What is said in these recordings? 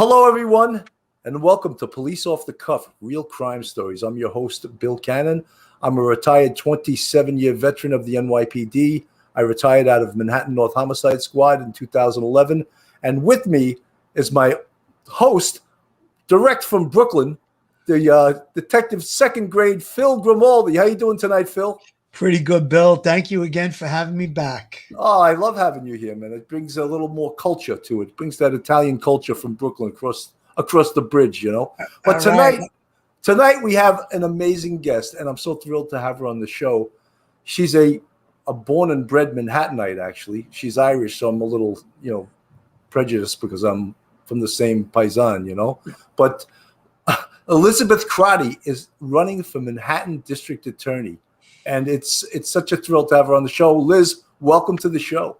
Hello, everyone, and welcome to Police Off the Cuff, Real Crime Stories. I'm your host, Bill Cannon. I'm a retired 27-year veteran of the NYPD. I retired out of Manhattan North Homicide Squad in 2011. And with me is my host, direct from Brooklyn, the detective second grade, Phil Grimaldi. How you doing tonight, Phil? Pretty good, Bill. Thank you again for having me back. Oh, I love having you here, man. It brings a little more culture to it. It brings that Italian culture from Brooklyn across the bridge, you know. But tonight we have an amazing guest, and I'm so thrilled to have her on the show. She's a born and bred Manhattanite, actually. She's Irish, so I'm a little, prejudiced because I'm from the same paisan, But Elizabeth Crotty is running for Manhattan District Attorney. And it's such a thrill to have her on the show. Liz, welcome to the show.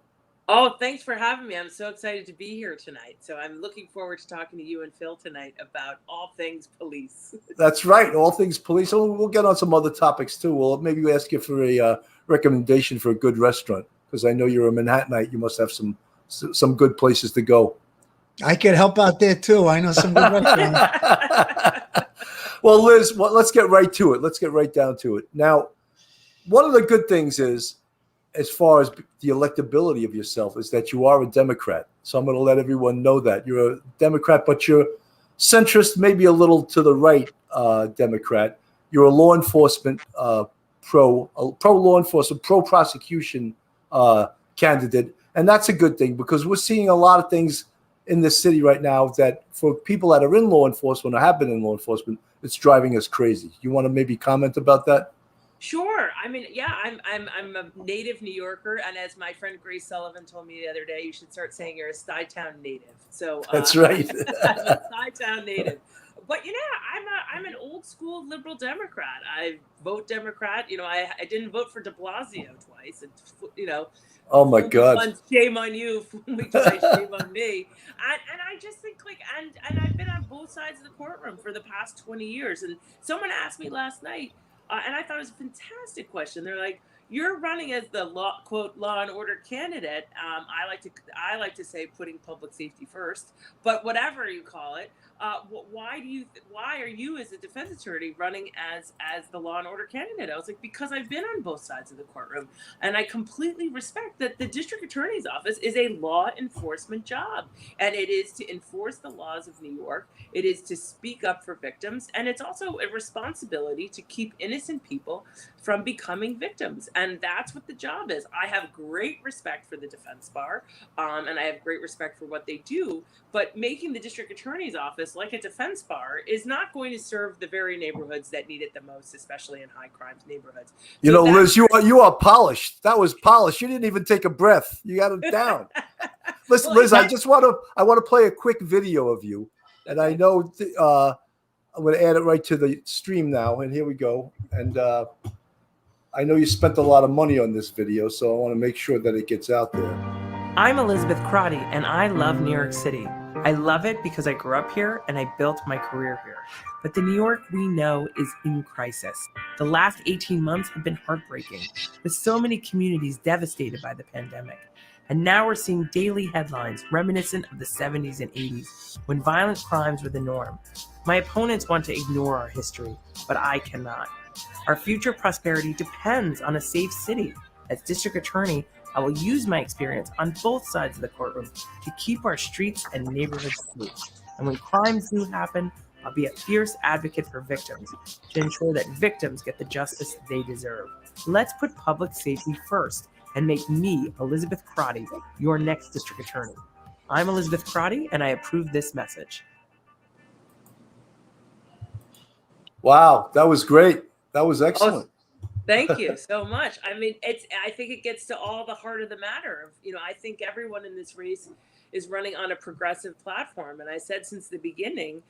Oh, thanks for having me. I'm so excited to be here tonight. So I'm looking forward to talking to you and Phil tonight about all things police. That's right, all things police. So we'll get on some other topics too. We'll maybe ask you for a recommendation for a good restaurant, because I know you're a Manhattanite. You must have some good places to go. I could help out there too. I know some good restaurants. Well, Liz, let's get right to it. Let's get right down to it. Now, one of the good things is, as far as the electability of yourself, is that you are a Democrat. So I'm going to let everyone know that you're a Democrat, but you're centrist, maybe a little to the right Democrat. You're a law enforcement pro-law enforcement, pro-prosecution candidate. And that's a good thing, because we're seeing a lot of things in this city right now that for people that are in law enforcement or have been in law enforcement, it's driving us crazy. You want to maybe comment about that? Sure. I mean, yeah, I'm a native New Yorker, and as my friend Grace Sullivan told me the other day, you should start saying you're a Stuytown native. So that's right. I'm a Stuytown native. But I'm an old school liberal Democrat. I vote Democrat. I didn't vote for De Blasio twice, and Oh my God! Shame on you. Shame on me. And I just think and I've been on both sides of the courtroom for the past 20 years. And someone asked me last night. And I thought it was a fantastic question. They're like, "You're running as the law and order candidate." I like to say putting public safety first, but whatever you call it, why are you as a defense attorney running as the law and order candidate? I was like, because I've been on both sides of the courtroom, and I completely respect that the district attorney's office is a law enforcement job, and it is to enforce the laws of New York. It is to speak up for victims, and it's also a responsibility to keep innocent people from becoming victims. And that's what the job is. I have great respect for the defense bar, and I have great respect for what they do, but making the district attorney's office like a defense bar is not going to serve the very neighborhoods that need it the most, especially in high crime neighborhoods. Liz, you are polished. That was polished. You didn't even take a breath. You got it down. Listen, Liz, I want to play a quick video of you. And I know I'm going to add it right to the stream now. And here we go. And I know you spent a lot of money on this video, so I want to make sure that it gets out there. I'm Elizabeth Crotty, and I love New York City. I love it because I grew up here and I built my career here. But the New York we know is in crisis. The last 18 months have been heartbreaking, with so many communities devastated by the pandemic. And now we're seeing daily headlines reminiscent of the 70s and 80s, when violent crimes were the norm. My opponents want to ignore our history, but I cannot. Our future prosperity depends on a safe city. As district attorney, I will use my experience on both sides of the courtroom to keep our streets and neighborhoods safe. And when crimes do happen, I'll be a fierce advocate for victims to ensure that victims get the justice they deserve. Let's put public safety first and make me, Elizabeth Crotty, your next district attorney. I'm Elizabeth Crotty, and I approve this message. Wow, that was great. That was excellent. Thank you so much. I mean, I think it gets to all the heart of the matter. I think everyone in this race is running on a progressive platform. And I said since the beginning,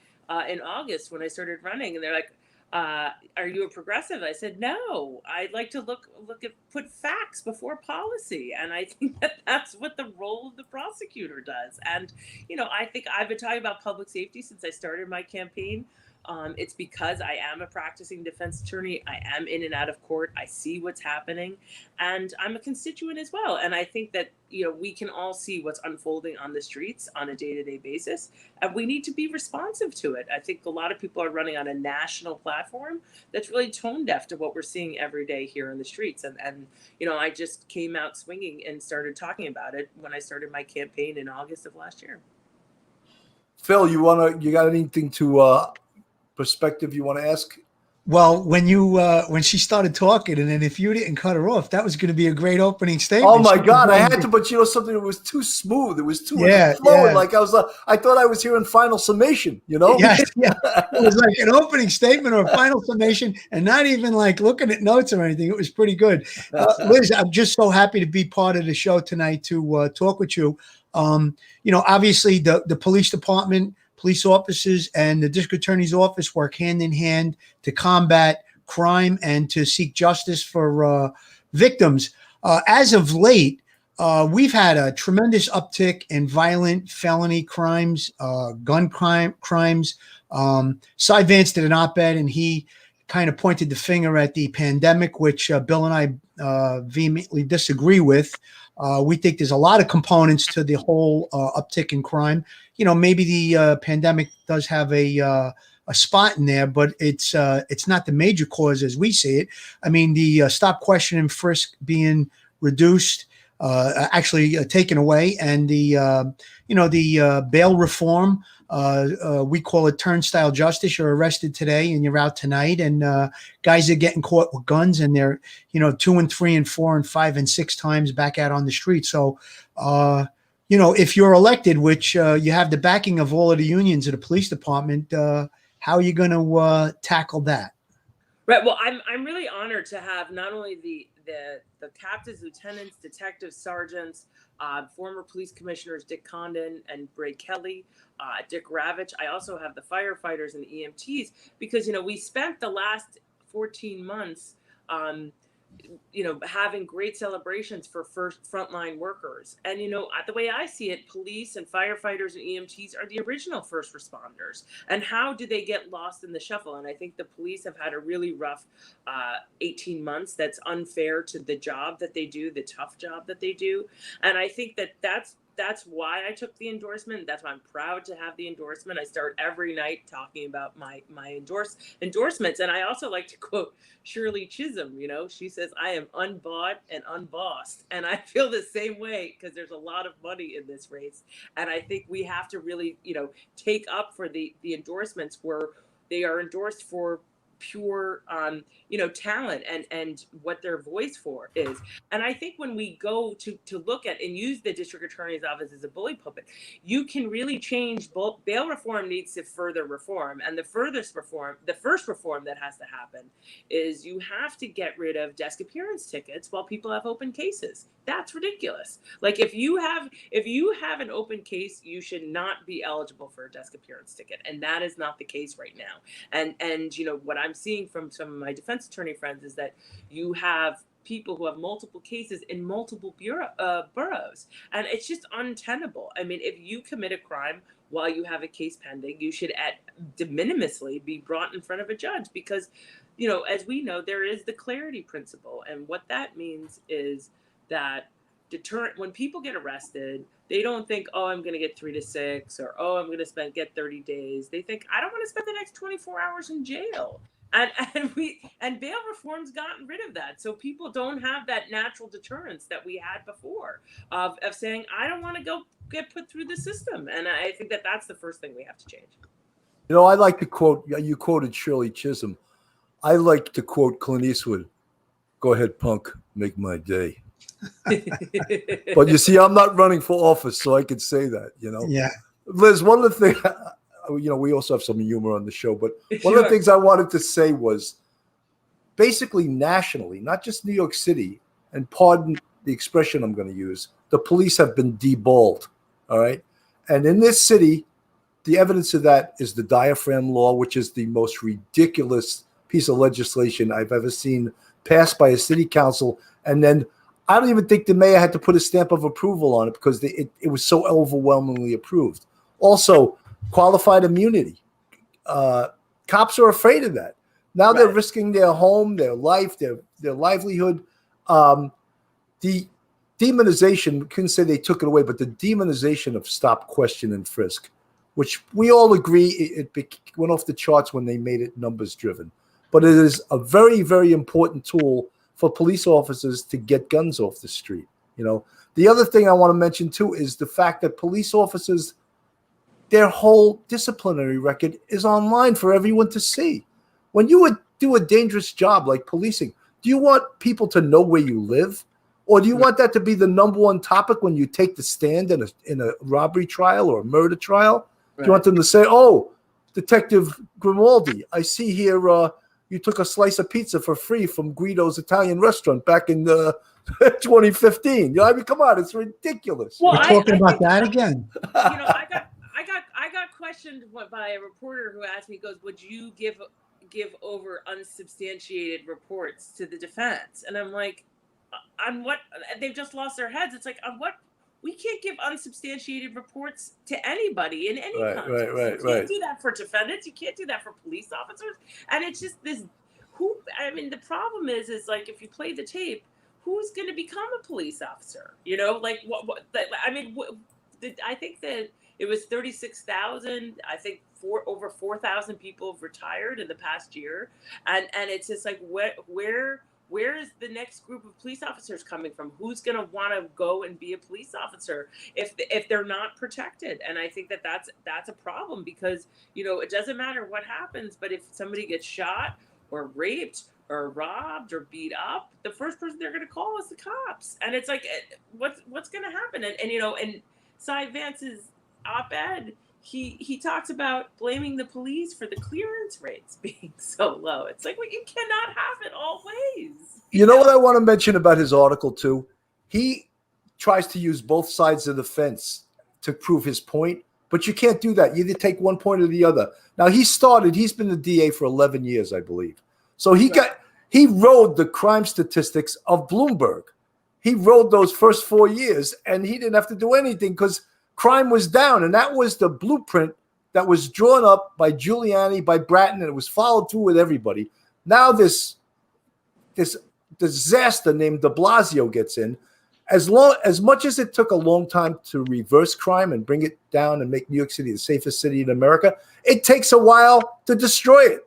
in August when I started running, and they're like, are you a progressive? I said, no, I'd like to put facts before policy. And I think that's what the role of the prosecutor does. And, I think I've been talking about public safety since I started my campaign. It's because I am a practicing defense attorney. I am in and out of court. I see what's happening, and I'm a constituent as well. And I think that, we can all see what's unfolding on the streets on a day-to-day basis, and we need to be responsive to it. I think a lot of people are running on a national platform that's really tone deaf to what we're seeing every day here in the streets. And I just came out swinging and started talking about it when I started my campaign in August of last year. Phil, you got anything to perspective you want to ask? Well, when she started talking, and then if you didn't cut her off, that was going to be a great opening statement. Oh my God, I had to, but something that was too smooth. It was too flowing. Yeah. Like I thought I was hearing final summation. Yeah. It was like an opening statement or a final summation, and not even like looking at notes or anything. It was pretty good. Liz, I'm just so happy to be part of the show tonight to talk with you. Obviously the police department, police officers, and the district attorney's office work hand in hand to combat crime and to seek justice for victims. As of late, we've had a tremendous uptick in violent felony crimes, gun crimes. Cy Vance did an op-ed, and he kind of pointed the finger at the pandemic, which Bill and I vehemently disagree with. We think there's a lot of components to the whole uptick in crime. Maybe the pandemic does have a spot in there, but it's not the major cause as we see it. I mean, the stop, question, and frisk being reduced, actually taken away, and the bail reform. We call it turnstile justice. You're arrested today and you're out tonight, and guys are getting caught with guns, and they're 2 and 3 and 4 and 5 and 6 times back out on the street. So if you're elected, which you have the backing of all of the unions of the police department, how are you going to tackle that? Right. Well, I'm really honored to have not only the captains, lieutenants, detectives, sergeants, former police commissioners Dick Condon and Bray Kelly, Dick Ravitch. I also have the firefighters and EMTs, because we spent the last 14 months having great celebrations for frontline workers. And, the way I see it, police and firefighters and EMTs are the original first responders. And how do they get lost in the shuffle? And I think the police have had a really rough 18 months that's unfair to the job that they do, the tough job that they do. And I think that's why I took the endorsement. That's why I'm proud to have the endorsement. I start every night talking about my endorsements. And I also like to quote Shirley Chisholm. She says, "I am unbought and unbossed." And I feel the same way, because there's a lot of money in this race. And I think we have to really, take up for the endorsements where they are endorsed for pure talent and what their voice for is. And I think when we go to look at and use the district attorney's office as a bully pulpit, you can really change. Both bail reform needs to further reform, and the first reform that has to happen is you have to get rid of desk appearance tickets while people have open cases. That's ridiculous. Like, if you have an open case, you should not be eligible for a desk appearance ticket, and that is not the case right now. And what I'm seeing from some of my defense attorney friends is that you have people who have multiple cases in multiple boroughs, and it's just untenable. I mean, if you commit a crime while you have a case pending, you should at de minimisly be brought in front of a judge, because as we know, there is the clarity principle, and what that means is that when people get arrested, they don't think, oh, I'm going to get 3 to 6, or, oh, I'm going to get 30 days. They think, I don't want to spend the next 24 hours in jail. And bail reform's gotten rid of that. So people don't have that natural deterrence that we had before of saying, I don't want to go get put through the system. And I think that's the first thing we have to change. I like to quote, you quoted Shirley Chisholm. I like to quote Clint Eastwood. Go ahead, punk, make my day. But you see, I'm not running for office, so I could say that, Yeah. Liz, one of the things, we also have some humor on the show, but one of the things I wanted to say was basically nationally, not just New York City, and pardon the expression I'm going to use, the police have been deballed. All right. And in this city, the evidence of that is the diaphragm law, which is the most ridiculous piece of legislation I've ever seen passed by a city council. And then I don't even think the mayor had to put a stamp of approval on it, because it was so overwhelmingly approved. Also, qualified immunity. cops are afraid of that. Now they're Right. risking their home, their life, their livelihood. The demonization, we couldn't say they took it away, but the demonization of stop, question, and frisk, which we all agree it went off the charts when they made it numbers driven. But it is a very, very important tool for police officers to get guns off the street. You know, the other thing I want to mention too is the fact that police officers, their whole disciplinary record is online for everyone to see. When you would do a dangerous job like policing, do you want people to know where you live? Or do you want that to be the number one topic when you take the stand in a robbery trial or a murder trial? Do you want them to say, oh, Detective Grimaldi, I see here you took a slice of pizza for free from Guido's Italian restaurant back in 2015. You know, I mean, come on, it's ridiculous. Well, We're talking about that again. You know, I got questioned by a reporter who asked me, goes, would you give over unsubstantiated reports to the defense? And I'm like, on what? They've just lost their heads. It's like, on what? We can't give unsubstantiated reports to anybody in any context. You can't do that for defendants. You can't do that for police officers. And it's just this. I mean, the problem is like, if you play the tape, who's going to become a police officer? You know, like I mean, I think that it was 36,000. I think over 4,000 people have retired in the past year, and it's just like, where is the next group of police officers coming from? Who's going to want to go and be a police officer if they're not protected? And I think that that's a problem, because, you know, it doesn't matter what happens, but if somebody gets shot or raped or robbed or beat up, the first person they're going to call is the cops. And it's like, what's going to happen? And you know, in Cy Vance's op-ed, he talks about blaming the police for the clearance rates being so low. It's like, well, you cannot have it all ways. You know what I want to mention about his article too? He tries to use both sides of the fence to prove his point, but you can't do that. You either take one point or the other. Now he's been the DA for 11 years, I believe. So he rode the crime statistics of Bloomberg. He rode those first 4 years, and he didn't have to do anything because crime was down, and that was the blueprint that was drawn up by Giuliani, by Bratton, and it was followed through with everybody. Now this disaster named de Blasio gets in. As much as it took a long time to reverse crime and bring it down and make New York City the safest city in America, it takes a while to destroy it.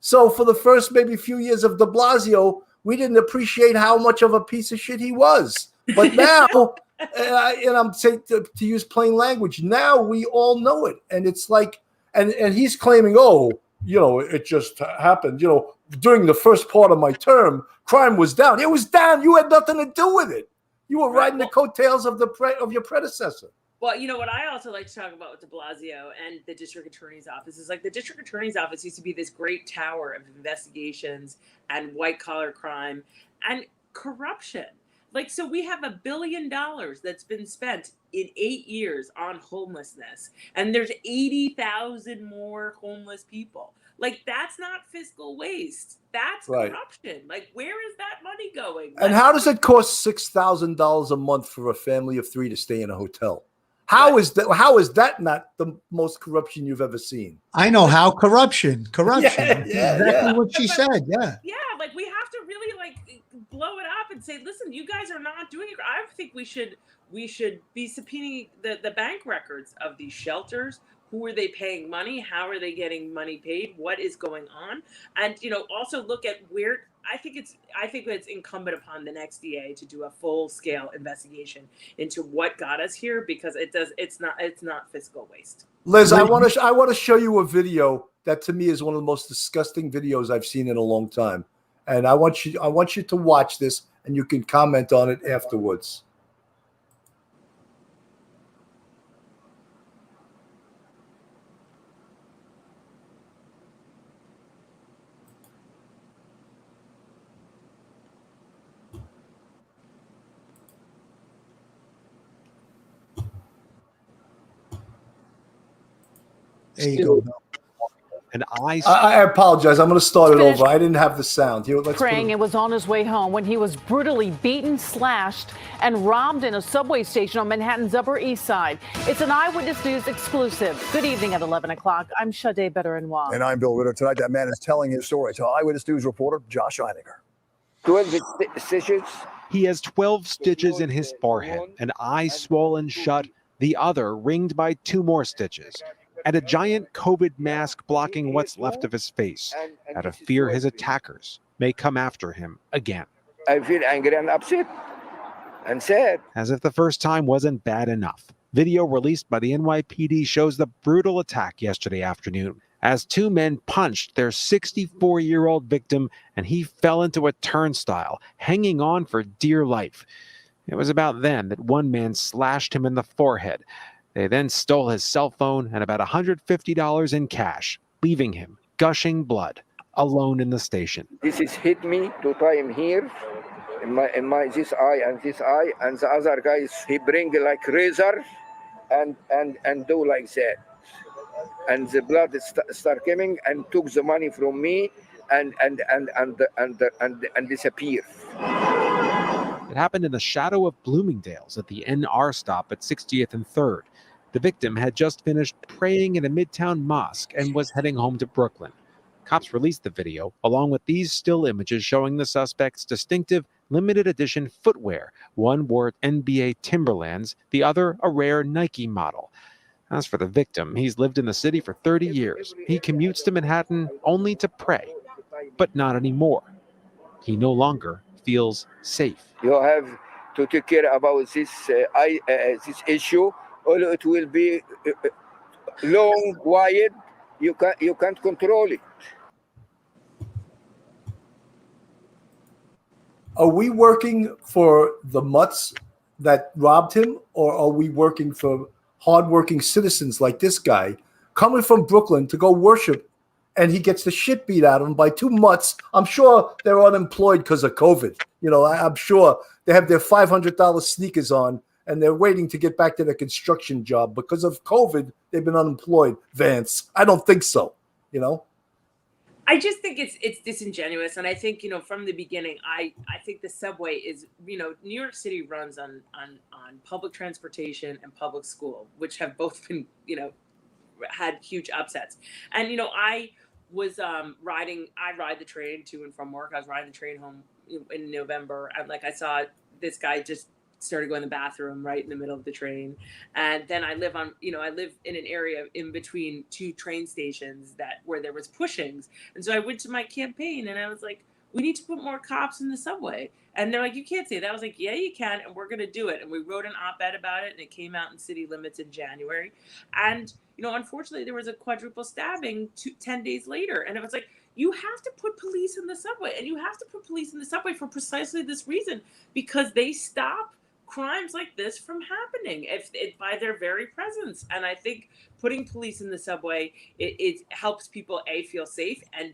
So for the first maybe few years of de Blasio, we didn't appreciate how much of a piece of shit he was. But now, and I'm saying to use plain language, now we all know it. And it's like, and he's claiming, oh, you know, it just happened. You know, during the first part of my term, crime was down. It was down. You had nothing to do with it. You were riding the coattails of your predecessor. Well, you know what I also like to talk about with de Blasio and the district attorney's office is, like, the district attorney's office used to be this great tower of investigations and white collar crime and corruption. Like, so we have $1 billion that's been spent in 8 years on homelessness, and there's 80,000 more homeless people. Like, that's not fiscal waste. That's corruption. Like, where is that money going? And how does it cost $6,000 a month for a family of 3 to stay in a hotel? How is that not the most corruption you've ever seen? I know how corruption. Exactly what she said. Yeah. Yeah, like, we have to really, like, blow it up and say, listen, you guys are not doing it. I think we should be subpoenaing the bank records of these shelters. Who are they paying money? How are they getting money paid? What is going on? And, you know, also look at where I think it's incumbent upon the next DA to do a full scale investigation into what got us here, because it's not fiscal waste. Liz, I want to show you a video that to me is one of the most disgusting videos I've seen in a long time. And I want you to watch this, and you can comment on it afterwards. There you go. and I apologize. I'm going to start it over. I didn't have the sound. Here, let's praying it was on his way home when he was brutally beaten, slashed, and robbed in a subway station on Manhattan's Upper East Side. It's an Eyewitness News exclusive. Good evening at 11 o'clock. I'm Sade Better-Noir. And I'm Bill Ritter. Tonight, that man is telling his story to Eyewitness News reporter Josh Einiger. 12 stitches. he has 12 stitches in his forehead, an eye swollen shut, the other ringed by 2 more stitches, and a giant COVID mask blocking what's left of his face, out of fear his attackers may come after him again. I feel angry and upset and sad. As if the first time wasn't bad enough. Video released by the NYPD shows the brutal attack yesterday afternoon as 2 men punched their 64-year-old victim and he fell into a turnstile, hanging on for dear life. It was about then that one man slashed him in the forehead. They then stole his cell phone and about $150 in cash, leaving him gushing blood, alone in the station. This is hit me 2 times here, in my this eye, and the other guys, he bring like razor and do like that. And the blood start coming and took the money from me and disappear. It happened in the shadow of Bloomingdale's at the NR stop at 60th and 3rd. The victim had just finished praying in a Midtown mosque and was heading home to Brooklyn. Cops released the video, along with these still images showing the suspect's distinctive limited edition footwear. One wore NBA Timberlands, the other a rare Nike model. As for the victim, he's lived in the city for 30 years. He commutes to Manhattan only to pray, but not anymore. He no longer feels safe. You have to take care about this issue, or it will be long, wide. You can't control it. Are we working for the mutts that robbed him, or are we working for hardworking citizens like this guy coming from Brooklyn to go worship, and he gets the shit beat out of him by 2 mutts? I'm sure they're unemployed because of COVID. You know, I'm sure they have their $500 sneakers on, and they're waiting to get back to their construction job. Because of COVID, they've been unemployed, Vance. I don't think so, you know? I just think it's disingenuous. And I think, from the beginning, I think the subway is, New York City runs on public transportation and public school, which have both been, had huge upsets. And, I was I ride the train to and from work. I was riding the train home in November. And I saw this guy just started going to the bathroom right in the middle of the train. And then I live in an area in between 2 train stations where there was pushings. And so I went to my campaign and I was like, we need to put more cops in the subway. And they're like, you can't say that. I was like, yeah, you can. And we're going to do it. And we wrote an op-ed about it, and it came out in City Limits in January. And, unfortunately, there was a quadruple stabbing 10 days later. And it was like, you have to put police in the subway. And you have to put police in the subway for precisely this reason, because they stop crimes like this from happening by their very presence. And I think putting police in the subway, it helps people feel safe, and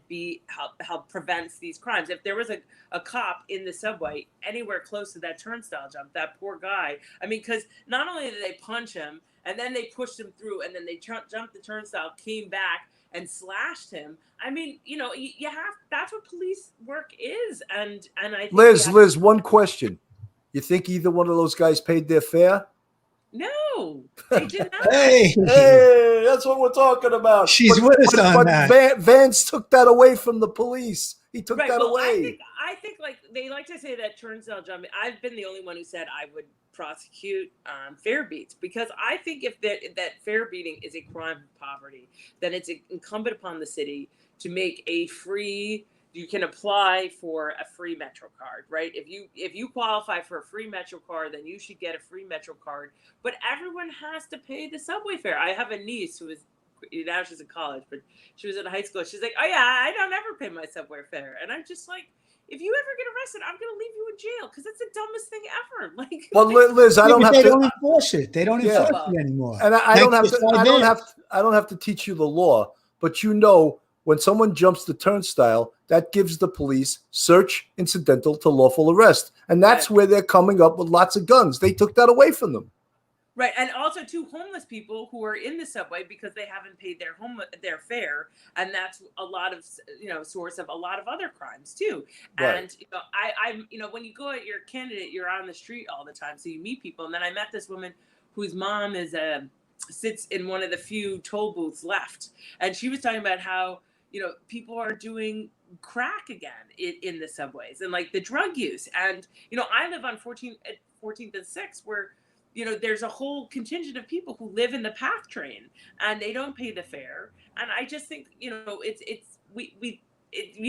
help prevents these crimes. If there was a cop in the subway anywhere close to that turnstile jump, that poor guy, because not only did they punch him and then they pushed him through, and then they jumped the turnstile, came back and slashed him. You have, that's what police work is. And I think Liz, one question. You think either one of those guys paid their fare? No, they did not. Hey, that's what we're talking about. She's with us on that. Vance took that away from the police. He took that well, away. I think they like to say that turnstile jumping. I've been the only one who said I would prosecute fare beats, because I think if that fare beating is a crime of poverty, then it's incumbent upon the city to make a free. You can apply for a free Metro card, right? If you qualify for a free Metro card, then you should get a free Metro card. But everyone has to pay the subway fare. I have a niece who is, now she's in college, but she was in high school. She's like, oh yeah, I don't ever pay my subway fare. And I'm just like, if you ever get arrested, I'm going to leave you in jail, because it's the dumbest thing ever. Well, Liz, I don't have to. They don't enforce it. They don't enforce it anymore. And I don't have to. I don't have to teach you the law, but when someone jumps the turnstile, that gives the police search incidental to lawful arrest. And that's where they're coming up with lots of guns. They took that away from them. Right, and also too, homeless people who are in the subway because they haven't paid their fare, and that's a lot of source of a lot of other crimes too. Right. And I'm when you go at your candidate, you're on the street all the time, so you meet people. And then I met this woman whose mom sits in one of the few toll booths left, and she was talking about how people are doing crack again in the subways and like the drug use. And I live on 14th and 6th where there's a whole contingent of people who live in the PATH train and they don't pay the fare. And I just think, you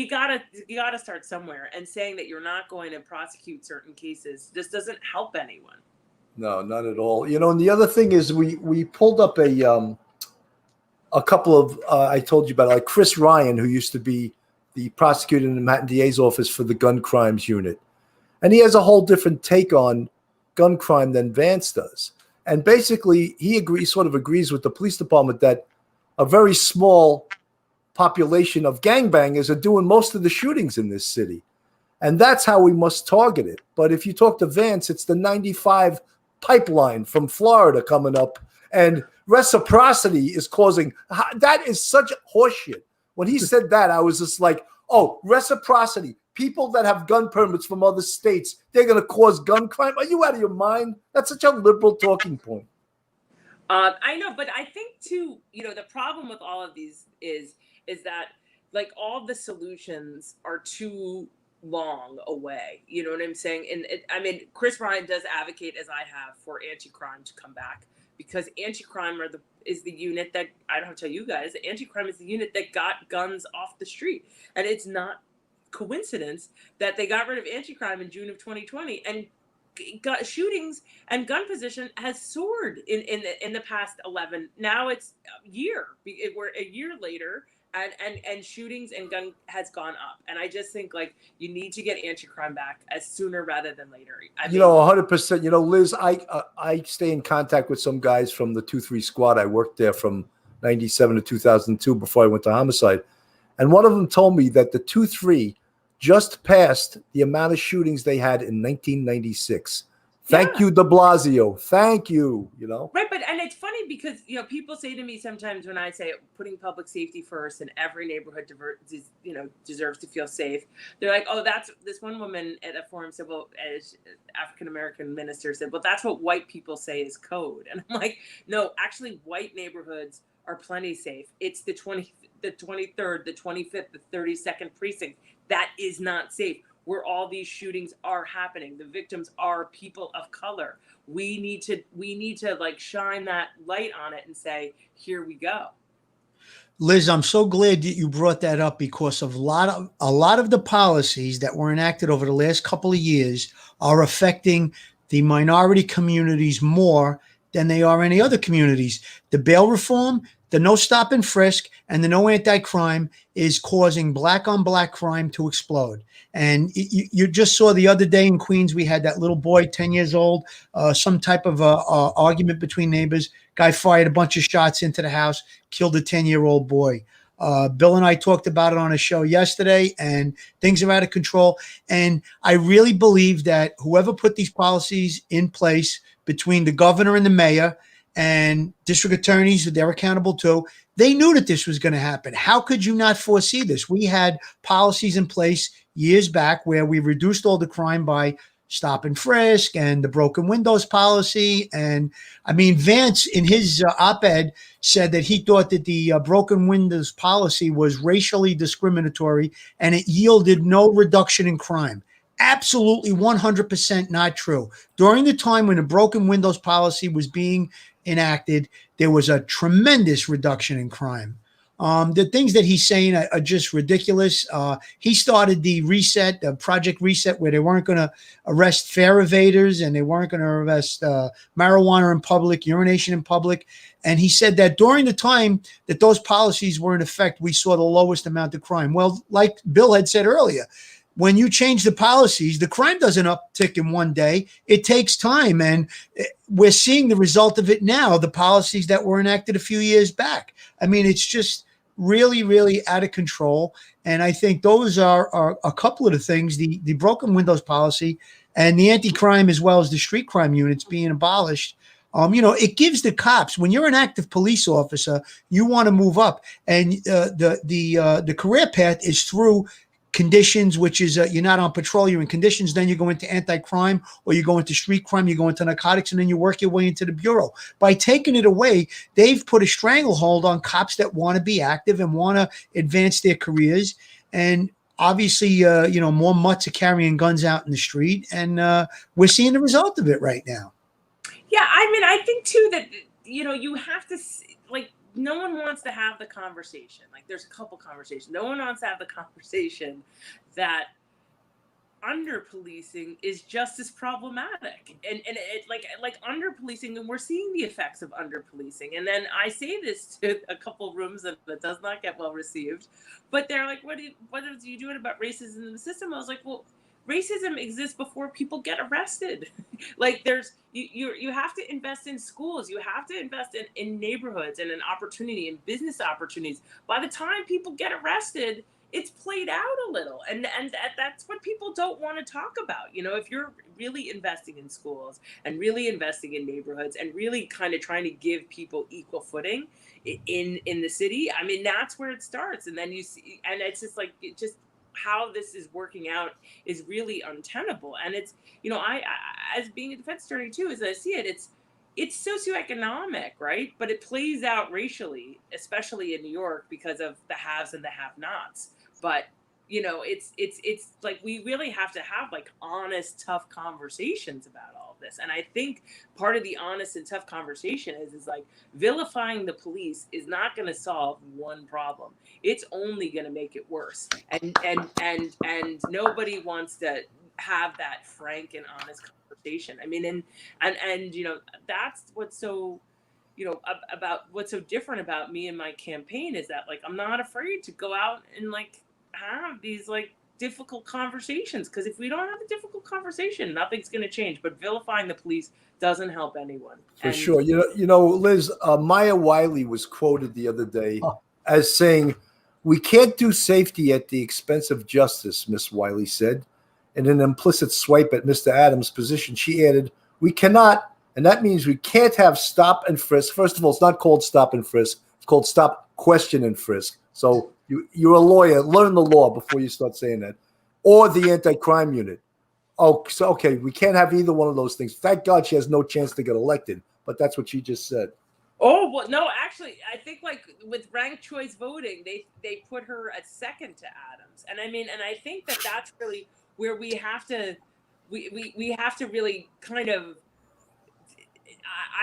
gotta start somewhere, and saying that you're not going to prosecute certain cases just doesn't help anyone. No, not at all. And the other thing is we pulled up a couple of, I told you about, like Chris Ryan, who used to be the prosecutor in the Manhattan DA's office for the gun crimes unit. And he has a whole different take on gun crime than Vance does. And basically he sort of agrees with the police department that a very small population of gangbangers are doing most of the shootings in this city. And that's how we must target it. But if you talk to Vance, it's the 95 pipeline from Florida coming up, and reciprocity is causing, that is such horseshit. When he said that, I was just like, oh, reciprocity. People that have gun permits from other states, they're going to cause gun crime. Are you out of your mind? That's such a liberal talking point. I know, but I think too, the problem with all of these is that like all the solutions are too long away. You know what I'm saying? And Chris Ryan does advocate, as I have, for anti-crime to come back, because anti-crime is the unit that, I don't have to tell you guys, anti-crime is the unit that got guns off the street. And it's not coincidence that they got rid of anti-crime in June of 2020, and shootings and gun possession has soared in the past 11. Now it's we're a year later, and shootings and gun has gone up. And I just think like you need to get anti-crime back as sooner rather than later. 100%. Liz, I stay in contact with some guys from the 2-3 squad. I worked there from 97 to 2002 before I went to homicide. And one of them told me that the 2-3 just passed the amount of shootings they had in 1996. Thank you, de Blasio. Thank you, Right, and it's funny because, people say to me sometimes when I say putting public safety first and every neighborhood deserves to feel safe, they're like, oh, that's, this one woman at a forum said, well, as African-American minister said, well, that's what white people say is code. And I'm like, no, actually white neighborhoods are plenty safe. It's the 23rd, the 25th, the 32nd precinct that is not safe, where all these shootings are happening. The victims are people of color. We need to like shine that light on it and say, here we go. Liz, I'm so glad that you brought that up, because of a lot of the policies that were enacted over the last couple of years are affecting the minority communities more than they are any other communities. The bail reform, the no stop and frisk, and the no anti-crime is causing black on black crime to explode. And you just saw the other day in Queens, we had that little boy, 10 years old, some type of argument between neighbors. Guy fired a bunch of shots into the house, killed a 10-year-old boy. Bill and I talked about it on a show yesterday, and things are out of control. And I really believe that whoever put these policies in place between the governor and the mayor and district attorneys that they're accountable to, they knew that this was going to happen. How could you not foresee this? We had policies in place years back where we reduced all the crime by stop and frisk and the broken windows policy. And I mean, Vance in his op-ed said that he thought that the broken windows policy was racially discriminatory and it yielded no reduction in crime. Absolutely 100% not true. During the time when the broken windows policy was being enacted, there was a tremendous reduction in crime. The things that he's saying are just ridiculous. He started the reset, the project reset, where they weren't going to arrest fare evaders and they weren't going to arrest marijuana in public, urination in public. And he said that during the time that those policies were in effect, we saw the lowest amount of crime. Well, like Bill had said earlier, when you change the policies, the crime doesn't uptick in one day. It takes time. And we're seeing the result of it now, the policies that were enacted a few years back. I mean, it's just really, really out of control. And I think those are a couple of the things, the broken windows policy and the anti-crime, as well as the street crime units being abolished, It gives the cops, when you're an active police officer, you want to move up, and the career path is through conditions, which is you're not on patrol, you're in conditions, then you go into anti-crime, or you go into street crime, you go into narcotics, and then you work your way into the bureau. By taking it away, they've put a stranglehold on cops that want to be active and want to advance their careers. And obviously, more mutts are carrying guns out in the street, and we're seeing the result of it right now. Yeah, I mean, I think too that, you have to, like, no one wants to have the conversation. Like, there's a couple conversations. No one wants to have the conversation that under policing is just as problematic, and it like under policing, and we're seeing the effects of under policing. And then I say this to a couple rooms that does not get well received, but they're like, what are you doing about racism in the system? I was like, well, racism exists before people get arrested. Like, there's you have to invest in schools, you have to invest in neighborhoods and in opportunity and business opportunities. By the time people get arrested, it's played out a little, and that's what people don't want to talk about. If you're really investing in schools and really investing in neighborhoods and really kind of trying to give people equal footing in the city, I mean, that's where it starts. And then you see, and it's just like, how this is working out is really untenable. And it's, I as being a defense attorney too, as I see it, it's socioeconomic, right? But it plays out racially, especially in New York, because of the haves and the have-nots. But it's like, we really have to have like honest, tough conversations about all of this. And I think part of the honest and tough conversation is like, vilifying the police is not going to solve one problem. It's only going to make it worse. And nobody wants to have that frank and honest conversation. I mean, and that's what's so about what's so different about me and my campaign, is that, like, I'm not afraid to go out and like have these like difficult conversations, because if we don't have a difficult conversation, nothing's going to change. But vilifying the police doesn't help anyone. For sure. Liz, Maya Wiley was quoted the other day as saying, "We can't do safety at the expense of justice," Miss Wiley said. In an implicit swipe at Mr. Adams' position, she added, "We cannot," and that means we can't have stop and frisk. First of all, it's not called stop and frisk. It's called stop, question, and frisk. So you're a lawyer. Learn the law before you start saying that. Or the anti-crime unit. Oh, so, okay, we can't have either one of those things. Thank God she has no chance to get elected. But that's what she just said. Oh, well, no, actually, I think like with ranked choice voting, they put her at second to Adams. And I mean, and I think that's really where we have to really kind of,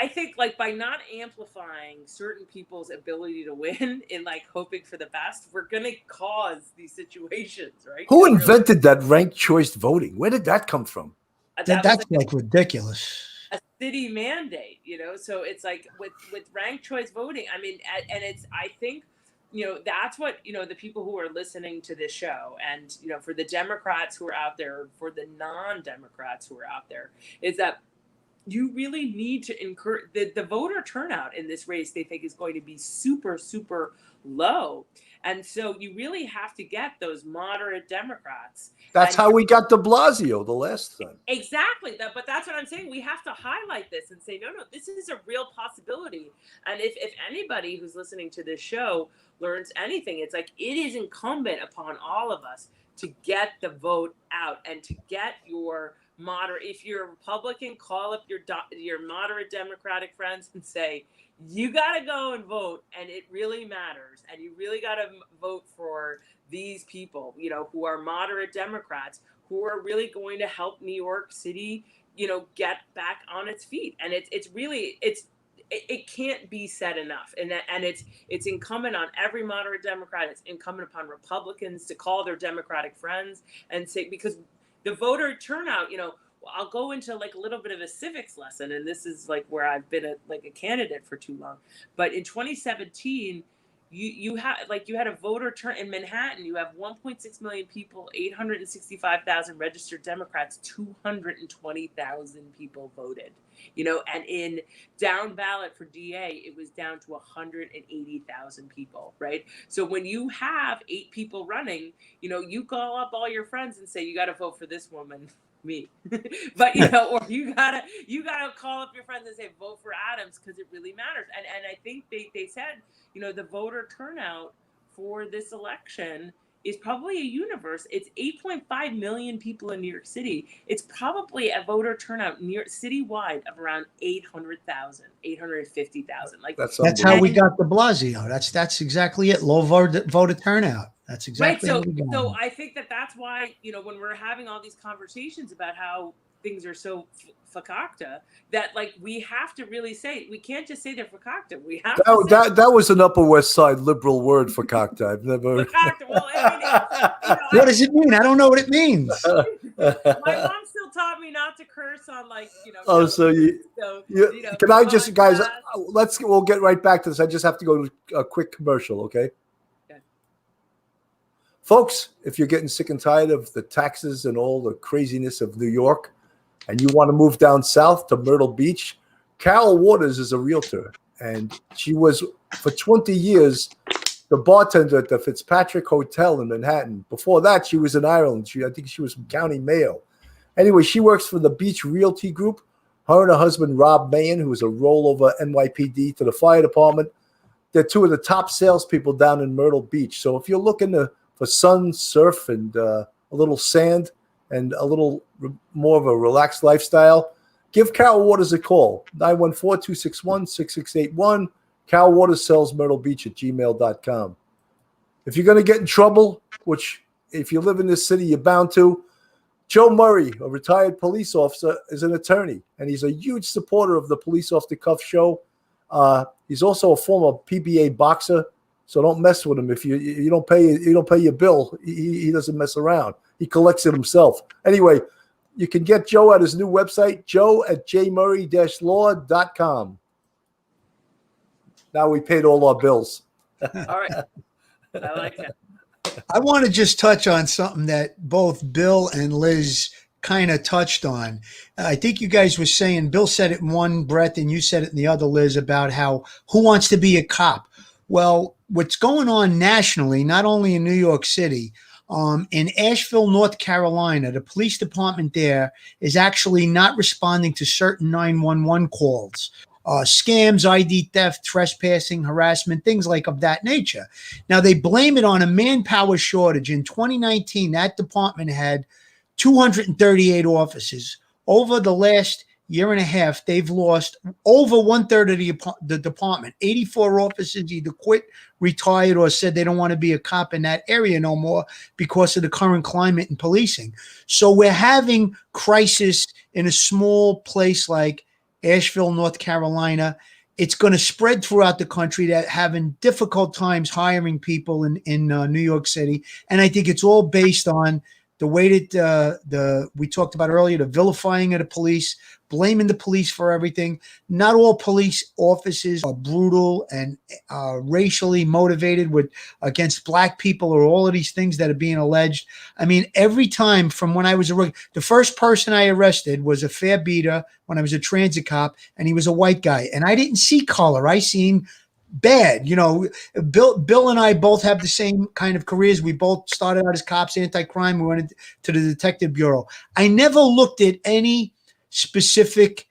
I think, like, by not amplifying certain people's ability to win and like hoping for the best, we're going to cause these situations, right? Who invented that ranked choice voting? Where did that come from? That's like ridiculous. A city mandate, so it's like with ranked choice voting. I mean, and it's, I think, that's what, the people who are listening to this show, and, for the Democrats who are out there, for the non-Democrats who are out there, is that you really need to encourage the voter turnout in this race. They think is going to be super, super low. And so you really have to get those moderate Democrats. That's how we got de Blasio the last time. Exactly. But that's what I'm saying. We have to highlight this and say, no, this is a real possibility. And if anybody who's listening to this show learns anything, it's like, it is incumbent upon all of us to get the vote out and to get your moderate. If you're a Republican, call up your moderate Democratic friends and say, you got to go and vote, and it really matters, and you really got to vote for these people, who are moderate Democrats, who are really going to help New York City, get back on its feet. And it can't be said enough. And it's incumbent on every moderate Democrat. It's incumbent upon Republicans to call their Democratic friends and say, because the voter turnout, I'll go into like a little bit of a civics lesson, and this is like where I've been a candidate for too long. But in 2017, you had a voter turn in Manhattan. You have 1.6 million people, 865,000 registered Democrats, 220,000 people voted. And in down ballot for DA, it was down to 180,000 people, right? So when you have 8 people running, you call up all your friends and say, you got to vote for this woman, me. But you know, or you gotta call up your friends and say vote for Adams because it really matters. And I think they said, you know, the voter turnout for this election is probably a universe. It's 8.5 million people in New York City. It's probably a voter turnout citywide of around 800,000, 850,000. Like that's how we got de Blasio. That's exactly it. Low voter turnout. That's exactly right. So I think that's why, you know, when we're having all these conversations about how things are so fakakta, that like we have to really say, we can't just say they're fakakta. We have that was an Upper West Side liberal word, fakakta. I've never. Fakakta. Well, I mean, you know, what does it mean? I don't know what it means. My mom still taught me not to curse on, like, you know. Oh, so you know, can I just, guys? We'll get right back to this. I just have to go to a quick commercial, okay? Folks, if you're getting sick and tired of the taxes and all the craziness of New York, and you want to move down south to Myrtle Beach, Carol Waters is a realtor, and she was for 20 years the bartender at the Fitzpatrick Hotel in Manhattan. Before that, she was in Ireland. I think she was from County Mayo. Anyway, she works for the Beach Realty Group. Her and her husband, Rob Mahan, who is a rollover NYPD to the fire department, they're two of the top salespeople down in Myrtle Beach. So if you're looking for sun, surf, and a little sand and a little more of a relaxed lifestyle, give Carol Waters a call, 914-261-6681. Carol Waters sells Myrtle Beach at gmail.com. If you're going to get in trouble, which if you live in this city, you're bound to, Joe Murray, a retired police officer, is an attorney, and he's a huge supporter of the Police Off the Cuff show. He's also a former PBA boxer. So don't mess with him. If you don't pay your bill, he doesn't mess around. He collects it himself. Anyway, you can get Joe at his new website, joe@jmurray-law.com. Now we paid all our bills. All right. I like that. I want to just touch on something that both Bill and Liz kind of touched on. I think you guys were saying, Bill said it in one breath and you said it in the other, Liz, about who wants to be a cop. Well, what's going on nationally, not only in New York City, in Asheville, North Carolina, the police department there is actually not responding to certain 911 calls. Scams, ID theft, trespassing, harassment, things like of that nature. Now, they blame it on a manpower shortage. In 2019, that department had 238 officers. Over the last year and a half, they've lost over 1/3 of the department. 84 officers either quit, retired, or said they don't want to be a cop in that area no more because of the current climate in policing. So we're having crisis in a small place like Asheville, North Carolina. It's going to spread throughout the country, that having difficult times hiring people in New York City. And I think it's all based on the way that we talked about earlier, the vilifying of the police, blaming the police for everything. Not all police officers are brutal and racially motivated against black people, or all of these things that are being alleged. I mean, every time from when I was a rookie, the first person I arrested was a fare beater when I was a transit cop, and he was a white guy. And I didn't see color. I seen bad. You know, Bill and I both have the same kind of careers. We both started out as cops, anti-crime. We went to the detective bureau. I never looked at any specific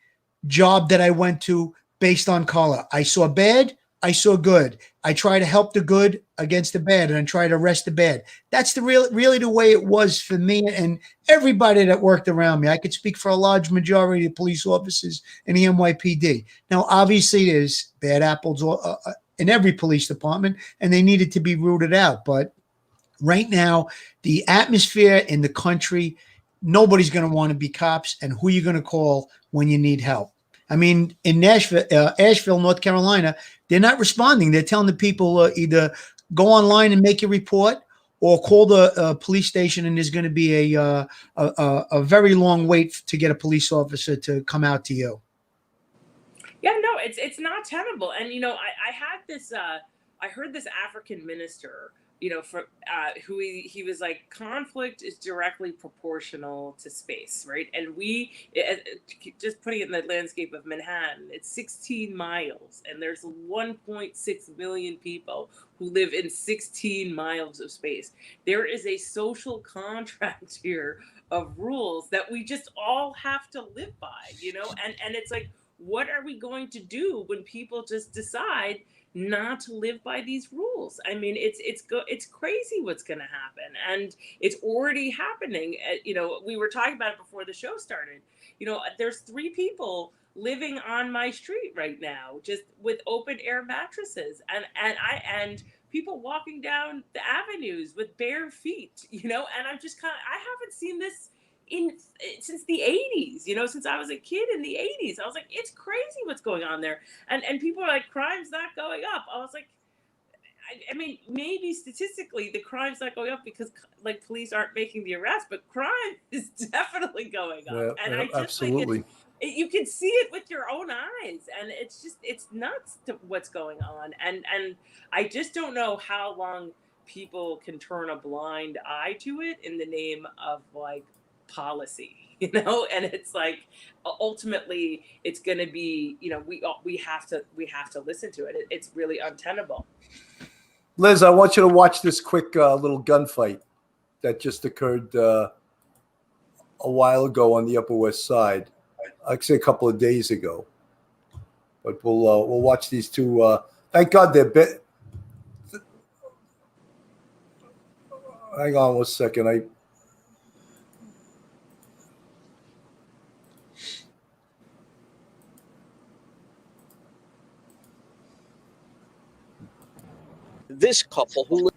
job that I went to based on color. I saw bad, I saw good. I try to help the good against the bad, and I try to arrest the bad. That's really the way it was for me and everybody that worked around me. I could speak for a large majority of police officers in the NYPD. Now, obviously, there's bad apples in every police department, and they needed to be rooted out. But right now, the atmosphere in the country, nobody's going to want to be cops, and who are you going to call when you need help? I mean, in Asheville, North Carolina, they're not responding. They're telling the people either go online and make a report, or call the police station, and there's going to be a very long wait to get a police officer to come out to you. Yeah, no, it's not tenable. And you know, I I heard this African minister, who he was like, conflict is directly proportional to space, right? And just putting it in the landscape of Manhattan, it's 16 miles, and there's 1.6 million people who live in 16 miles of space. There is a social contract here of rules that we just all have to live by, and it's like, what are we going to do when people just decide not to live by these rules? I mean, it's crazy what's going to happen, and it's already happening. We were talking about it before the show started. There's 3 people living on my street right now, just with open air mattresses, and people walking down the avenues with bare feet. And I'm just I haven't seen this since the 80s, since I was a kid in the 80s. I was like, it's crazy what's going on there. And people are like, crime's not going up. I was like, I mean, maybe statistically the crime's not going up because like police aren't making the arrest, but crime is definitely going up. And I just absolutely. You can see it with your own eyes, and it's nuts to what's going on. And I just don't know how long people can turn a blind eye to it in the name of like policy, and it's like, ultimately it's going to be, we have to listen to it. It's really untenable. Liz, I want you to watch this quick little gunfight that just occurred a while ago on the Upper West Side, actually a couple of days ago. But we'll watch these two. Thank God they're hang on 1 second. This couple who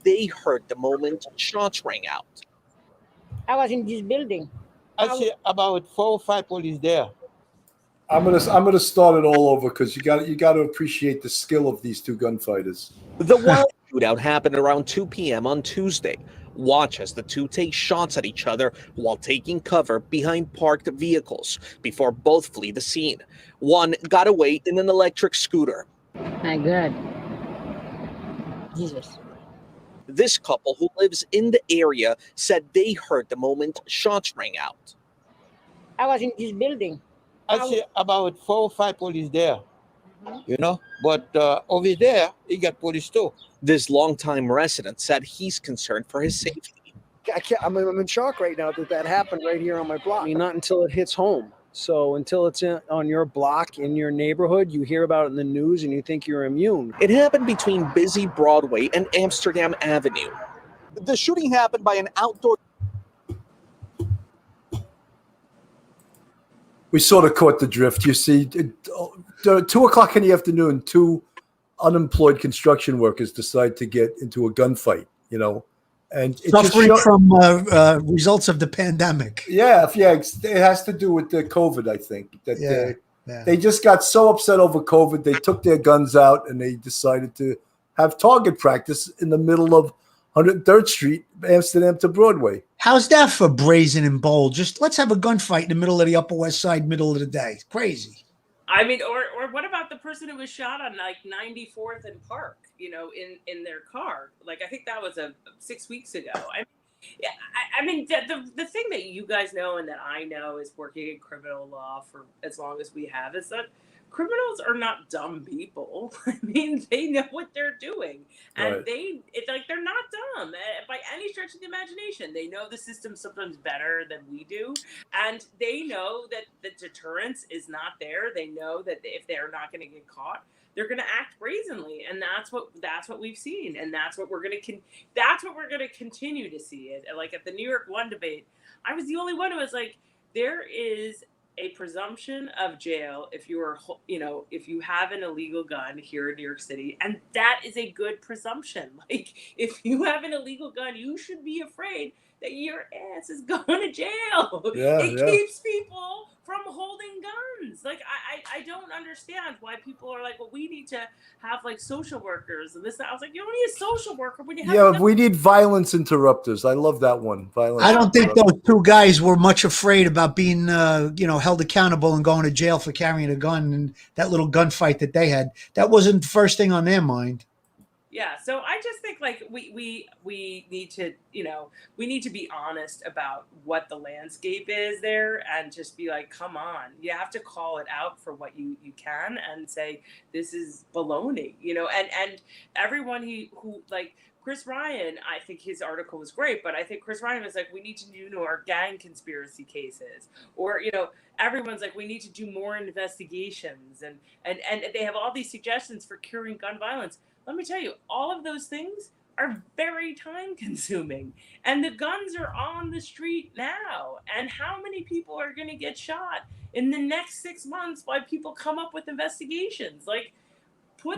they heard the moment shots rang out. I was in this building. I see about 4 or 5 police there. I'm gonna start it all over because you got to appreciate the skill of these 2 gunfighters. The wild shootout happened around 2 p.m. on Tuesday. Watch as the 2 take shots at each other while taking cover behind parked vehicles before both flee the scene. One got away in an electric scooter. My God. Jesus. This couple who lives in the area said they heard the moment shots rang out. I was in this building. I see about 4 or 5 police there. But over there, you got police too. This longtime resident said he's concerned for his safety. I'm in shock right now that happened right here on my block. I mean, not until it hits home. So until it's on your block, in your neighborhood, you hear about it in the news and you think you're immune. It happened between busy Broadway and Amsterdam Avenue. The shooting happened by an outdoor... We sort of caught the drift. You see, 2:00 in the afternoon, 2 unemployed construction workers decide to get into a gunfight, and suffering from results of the pandemic. Yeah, it has to do with the COVID, I think. They just got so upset over COVID, they took their guns out and they decided to have target practice in the middle of 103rd Street, Amsterdam to Broadway. How's that for brazen and bold? Just let's have a gunfight in the middle of the Upper West Side, middle of the day. It's crazy. I mean, or what about the person who was shot on like 94th and Park, in their car? Like, I think that was 6 weeks ago. I mean, the thing that you guys know and that I know is working in criminal law for as long as we have is that criminals are not dumb people. I mean, they know what they're doing, and right. They're not dumb by any stretch of the imagination. They know the system sometimes better than we do, and they know that the deterrence is not there. They know that if they're not going to get caught, they're going to act brazenly, and that's what we've seen, and that's what we're going to continue to see. It like at the New York One debate, I was the only one who was like, there is a presumption of jail if you have an illegal gun here in New York City, and that is a good presumption. Like, if you have an illegal gun, you should be afraid that your ass is going to jail. Yeah, It yeah. keeps people from holding guns. Like, I don't understand why people are like, well, we need to have like social workers and this. I was like, you don't need a social worker when you have. Yeah, we need violence interrupters. I love that one. Violence. I don't think interrupters. those two guys were much afraid about being, held accountable and going to jail for carrying a gun and that little gunfight that they had. That wasn't the first thing on their mind. Yeah, so I just think like we need to, we need to be honest about what the landscape is there and just be like, come on, you have to call it out for what you can and say this is baloney, and everyone who like Chris Ryan, I think his article was great, but I think Chris Ryan was like, we need to do more gang conspiracy cases, or everyone's like, we need to do more investigations, and they have all these suggestions for curing gun violence. Let me tell you, all of those things are very time consuming, and the guns are on the street now. And how many people are going to get shot in the next 6 months while people come up with investigations? Like, well,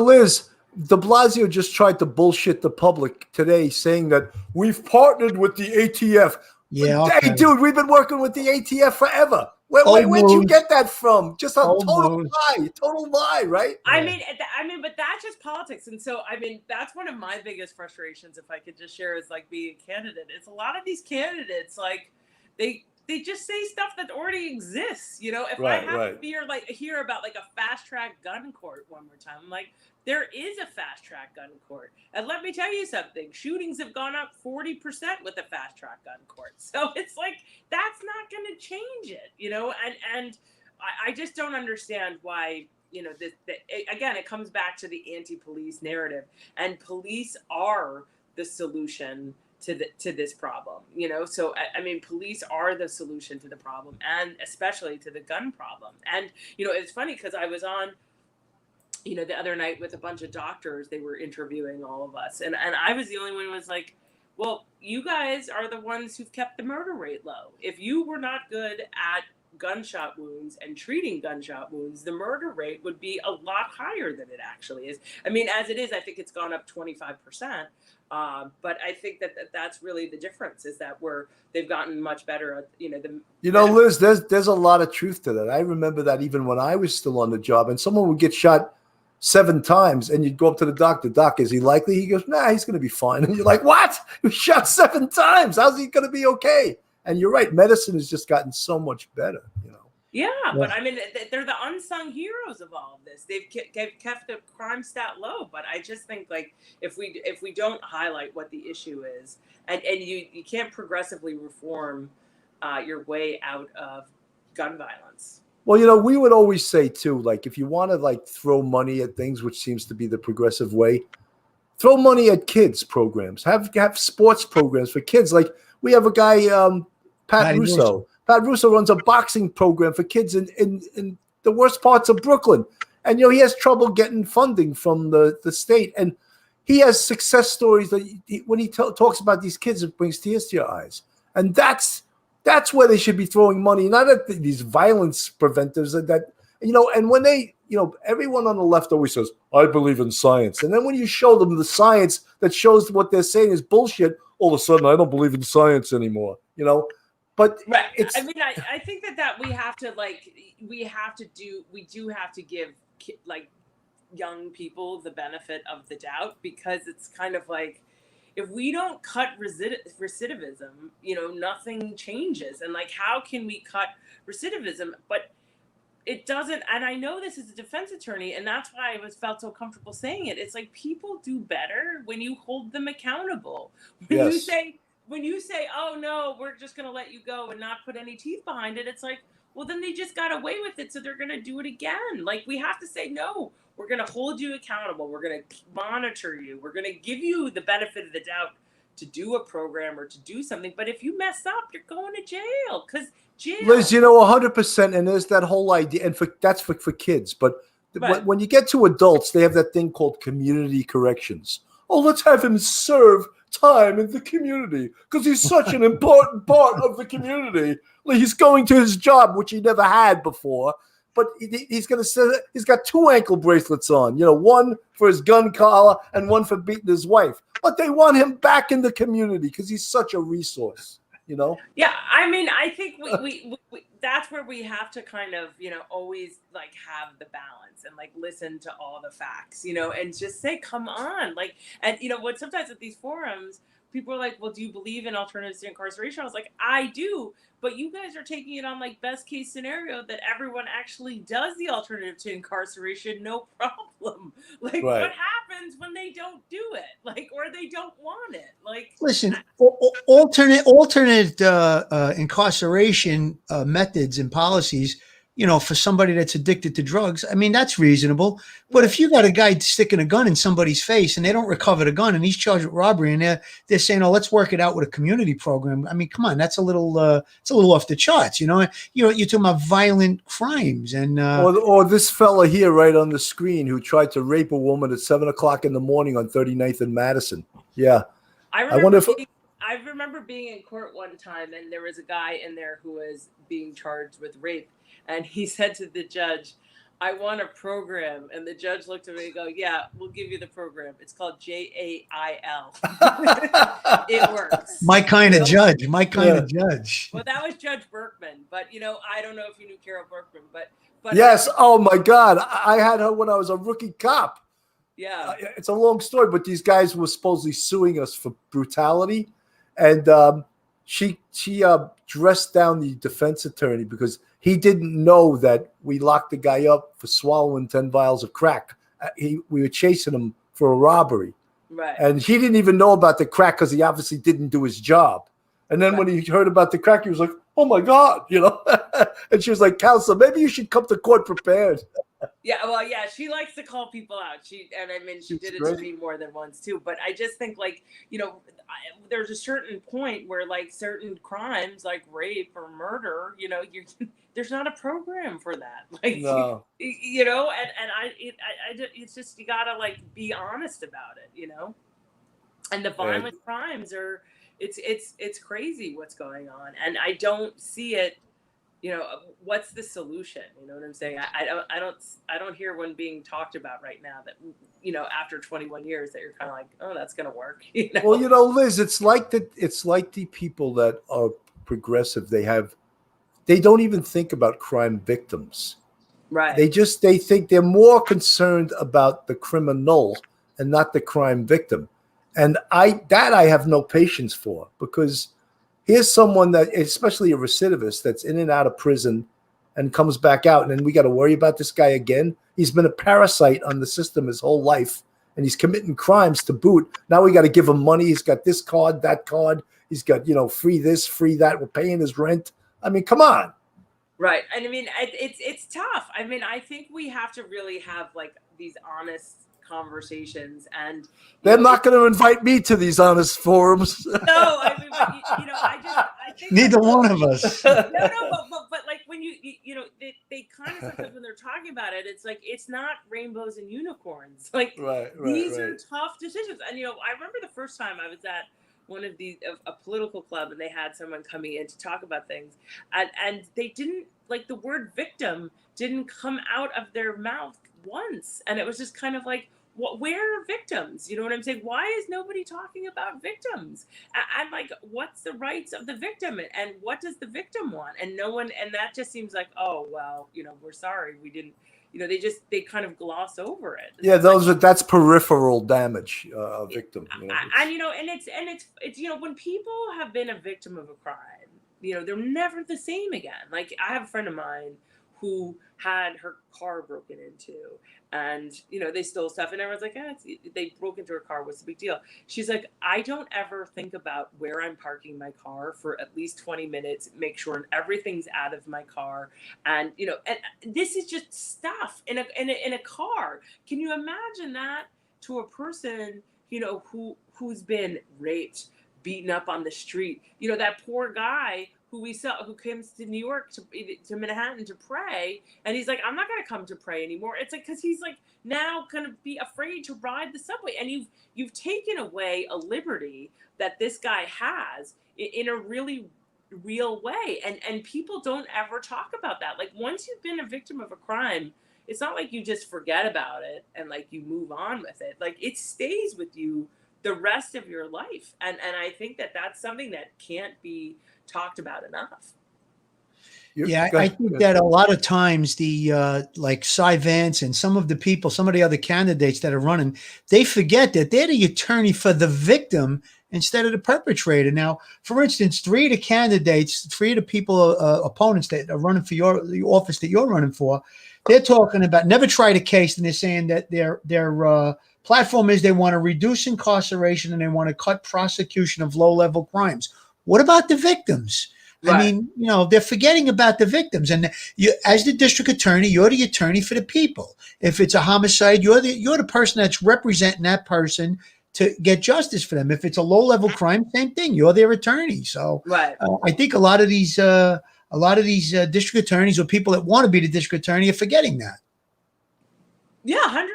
Liz, de Blasio just tried to bullshit the public today, saying that we've partnered with the ATF. Yeah, hey, dude, we've been working with the ATF forever. Where'd you get that from? Just a total lie, right? I mean, but that's just politics. And so, that's one of my biggest frustrations, if I could just share, is like being a candidate. It's a lot of these candidates, like they just say stuff that already exists. If I have to hear about like a fast track gun court one more time, I'm like, there is a fast track gun court. And let me tell you something, shootings have gone up 40% with the fast track gun court. So it's like, that's not going to change it, and I just don't understand why, again, it comes back to the anti-police narrative, and police are the solution to this problem, so police are the solution to the problem, and especially to the gun problem. And it's funny because I was on the other night with a bunch of doctors. They were interviewing all of us, and I was the only one who was like, well, you guys are the ones who've kept the murder rate low. If you were not good at gunshot wounds and treating gunshot wounds, the murder rate would be a lot higher than it actually is. As it is, I think it's gone up 25%. But I think that's really the difference, is that they've gotten much better at, Liz, there's a lot of truth to that. I remember that even when I was still on the job, and someone would get shot 7 times, and you'd go up to the doctor. Doc, is he likely? He goes, nah, he's going to be fine. And you're like, what? He was shot 7 times. How's he going to be okay? And you're right. Medicine has just gotten so much better, Yeah, but they're the unsung heroes of all of this. They've kept the crime stat low, but I just think like if we don't highlight what the issue is, and you can't progressively reform your way out of gun violence. Well, we would always say too, like if you want to like throw money at things, which seems to be the progressive way, throw money at kids programs. Have sports programs for kids. Like we have a guy, Pat Russo. Pat Russo runs a boxing program for kids in the worst parts of Brooklyn. And, he has trouble getting funding from the state. And he has success stories that when he talks about these kids, it brings tears to your eyes. And that's where they should be throwing money, not at these violence preventers and when they, everyone on the left always says, I believe in science. And then when you show them the science that shows what they're saying is bullshit, all of a sudden, I don't believe in science anymore, But right. I think that we have to we do have to give like young people the benefit of the doubt, because it's kind of like, if we don't cut recidivism, nothing changes. And like, how can we cut recidivism? But it doesn't. And I know this is a defense attorney, and that's why I felt so comfortable saying it. It's like, people do better when you hold them accountable. When you say, oh, no, we're just going to let you go and not put any teeth behind it, it's like, well, then they just got away with it, so they're going to do it again. Like, we have to say, no, we're going to hold you accountable. We're going to monitor you. We're going to give you the benefit of the doubt to do a program or to do something. But if you mess up, you're going to jail, because jail. Liz, 100%. And there's that whole idea. And that's for kids. But when you get to adults, they have that thing called community corrections. Oh, let's have him serve time in the community because he's such an important part of the community. He's going to his job, which he never had before. but he's going to say he's got 2 ankle bracelets on, one for his gun collar and one for beating his wife. But they want him back in the community because he's such a resource, Yeah, I mean, I think we that's where we have to kind of, always like have the balance and like listen to all the facts, and just say, come on. Like, and what sometimes at these forums, people are like, well, do you believe in alternatives to incarceration? I was like, I do. But you guys are taking it on like best case scenario that everyone actually does the alternative to incarceration, no problem. Like, what happens when they don't do it? Like, or they don't want it? Like, listen, alternate incarceration methods and policies, for somebody that's addicted to drugs, I mean, that's reasonable. But if you got a guy sticking a gun in somebody's face and they don't recover the gun and he's charged with robbery and they're saying, oh, let's work it out with a community program. I mean, come on, that's a little off the charts. You're talking about violent crimes and or this fella here right on the screen who tried to rape a woman at 7:00 in the morning on 39th and Madison. Yeah. I remember being in court one time and there was a guy in there who was being charged with rape. And he said to the judge, I want a program. And the judge looked at me and go, yeah, we'll give you the program. It's called JAIL. It works. My kind of judge. Well, that was Judge Berkman. But, I don't know if you knew Carol Berkman. But yes. Oh, my God. I had her when I was a rookie cop. Yeah. It's a long story, but these guys were supposedly suing us for brutality. And she dressed down the defense attorney because he didn't know that we locked the guy up for swallowing 10 vials of crack. We were chasing him for a robbery. Right. And he didn't even know about the crack because he obviously didn't do his job. And then when he heard about the crack, he was like, oh, my God, And she was like, counselor, maybe you should come to court prepared. Yeah, well, yeah, she likes to call people out. She did it to me more than once too. But I just think there's a certain point where like certain crimes like rape or murder, there's not a program for that. Like, no. It's just, you gotta like be honest about it, and the violent crimes are, it's crazy what's going on. And I don't see it. What's the solution? You know what I'm saying? I don't hear one being talked about right now that, after 21 years that you're kind of like, oh, that's going to work. Well, Liz, it's like the people that are progressive. They don't even think about crime victims. Right. They think they're more concerned about the criminal and not the crime victim. And I have no patience for, because here's someone that, especially a recidivist, that's in and out of prison and comes back out, and then we got to worry about this guy again. He's been a parasite on the system his whole life, and he's committing crimes to boot. Now we got to give him money. He's got this card, that card. He's got, free this, free that. We're paying his rent. I mean, come on. Right. And I mean, it's tough. I mean, I think we have to really have like these honest conversations, and they're not going to invite me to these honest forums. No, I mean, I think neither one of us. No, but like when they kind of sometimes when they're talking about it, it's like it's not rainbows and unicorns. Like these are tough decisions. And I remember the first time I was at one of these a political club, and they had someone coming in to talk about things, and they didn't like the word victim didn't come out of their mouth once, and it was just kind of like, where are victims? You know what I'm saying? Why is nobody talking about victims? And like, what's the rights of the victim, and what does the victim want? And no one, and that just seems like, oh well, we're sorry, we didn't. They kind of gloss over it. Yeah, that's peripheral damage, victim. And it's when people have been a victim of a crime, they're never the same again. Like I have a friend of mine who had her car broken into, and they stole stuff, and everyone's like, they broke into her car, what's the big deal? She's like, I don't ever think about where I'm parking my car for at least 20 minutes, make sure everything's out of my car, and and this is just stuff in a car. Can you imagine that to a person who's been raped, beaten up on the street? That poor guy who comes to New York to Manhattan to pray, and he's like, I'm not going to come to pray anymore. It's like, because he's like now going to be afraid to ride the subway, and you've taken away a liberty that this guy has in a really real way. And people don't ever talk about that. Like, once you've been a victim of a crime, it's not like you just forget about it and like you move on with it. Like, it stays with you the rest of your life. And I think that that's something that can't be talked about enough. Yeah, I think that a lot of times the like Cy Vance and some of the other candidates that are running, they forget that they're the attorney for the victim instead of the perpetrator. Now, for instance, three of the people, opponents that are running for the office that you're running for, they're talking about never tried a case, and they're saying that their platform is they want to reduce incarceration and they want to cut prosecution of low-level crimes. What about the victims? Right. I mean, they're forgetting about the victims. And you, as the district attorney, you're the attorney for the people. If it's a homicide, you're the person that's representing that person to get justice for them. If it's a low-level crime, same thing. You're their attorney. So right. I think a lot of these district attorneys or people that want to be the district attorney are forgetting that. Yeah, 100%.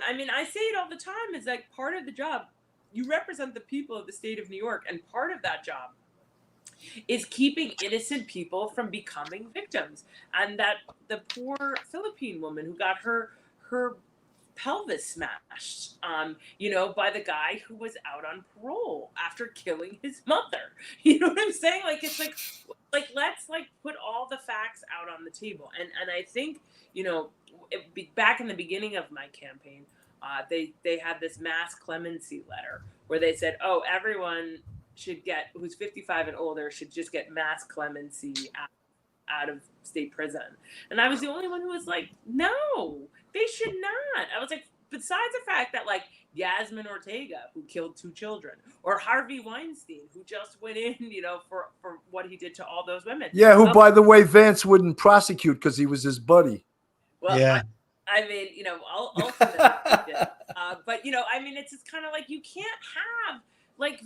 I mean, I say it all the time. It's like part of the job. You represent the people of the state of New York, and part of that job is keeping innocent people from becoming victims. And that the poor Philippine woman who got her pelvis smashed, by the guy who was out on parole after killing his mother. You know what I'm saying? Like, it's like let's put all the facts out on the table. And I think, back in the beginning of my campaign, they had this mass clemency letter where they said, oh, everyone who's 55 and older should just get mass clemency out of state prison. And I was the only one who was like, no, they should not. I was like, besides the fact that Yasmin Ortega, who killed 2 children, or Harvey Weinstein, who just went in, for what he did to all those women. Yeah, who, by the way, Vance wouldn't prosecute because he was his buddy. Well, yeah. I mean, ultimately, but I mean, it's just kind of like, you can't have